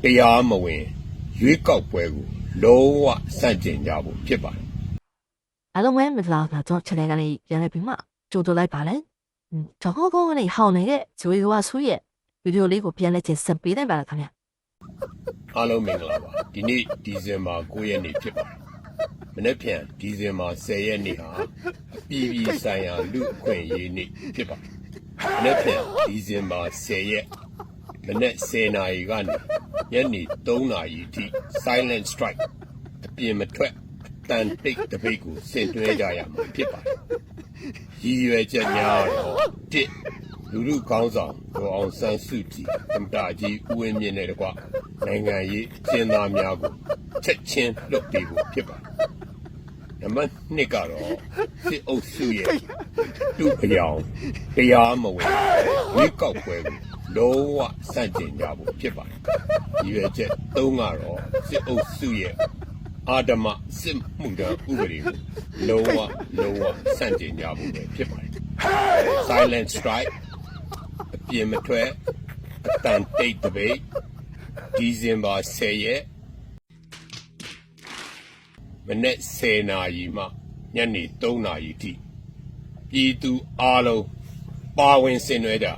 တရားမဝင်ရွေးကောက်ပွဲကိုလုံးဝစန့်ကျင်ကြဖို့ဖြစ်ပါတယ် အားလုံးပဲမင်္ဂလာပါတော့ချန်နယ်ကနေပြန်လည်ပြီးမှကြိုဆိုလိုက်ပါလေကျွန်တော်ကနေဟောင်းနေတဲ့ဂျွေကဝဆူရဲ့ဗီဒီယိုလေးကိုပြန်လဲချင်းဆက်ပေးလိုက်ပါလားခင်ဗျာ အားလုံးမင်္ဂလာပါဒီနေ့ဒီဇင်ဘာ9ရက်နေ့ဖြစ်ပါတယ်မနေ့ပြန်ဒီဇင်ဘာ10ရက်နေ့ဟာအပြည်ပြည်ဆိုင်ရာလူအခွင့်အရေးနေ့ဖြစ်ပါတယ်မနေ့ပြန်ဒီဇင်ဘာ10ရက်မနေ့10နာရီကနေညနေ3နာရီအထိ silent strike အပြင်မထွက်တန်တိတ်တပိတ်ကိုဆင်တွဲကြရမှာဖြစ်ပါတယ်ရည်ရွယ်ချက်များတော့တစ်လူလူကောင်းဆောင်ဒေါ်အောင်ဆန်းစုကြည်သမ္မတကြီးဦးဝင်းမြင့်နဲ့တကွနိုင်ငံရေးကျင်းသားများကိုချက်ချင်းလွတ်ပေးဖို့ဖြစ်ပါတယ်နံပါတ်2ကတော့စစ်အုပ်စုရဲ့သူ့အယောင်တရားမဝင်ရွေးကောက်ပွဲကိုလုံးဝစန့်ကျင်ကြဖို့ဖြစ်ပါတယ်ရည်ရွယ်ချက်3ကတော့စစ်အုပ်စုရဲ့အာဓမစစ်မှုထမ်းဥပဒေကိုလုံးဝစန့်ကျင်ကြဖို့ပဲဖြစ်ပါတယ် silent strike အပြင်မထွက်အတန်တိတ်တပိတ်ဒီဇင်ဘာ10ရက်မနေ့10နာရီမှညနေ3နာရီထိပြည်သူအားလုံးပါဝင်ဆင်နွှဲကြ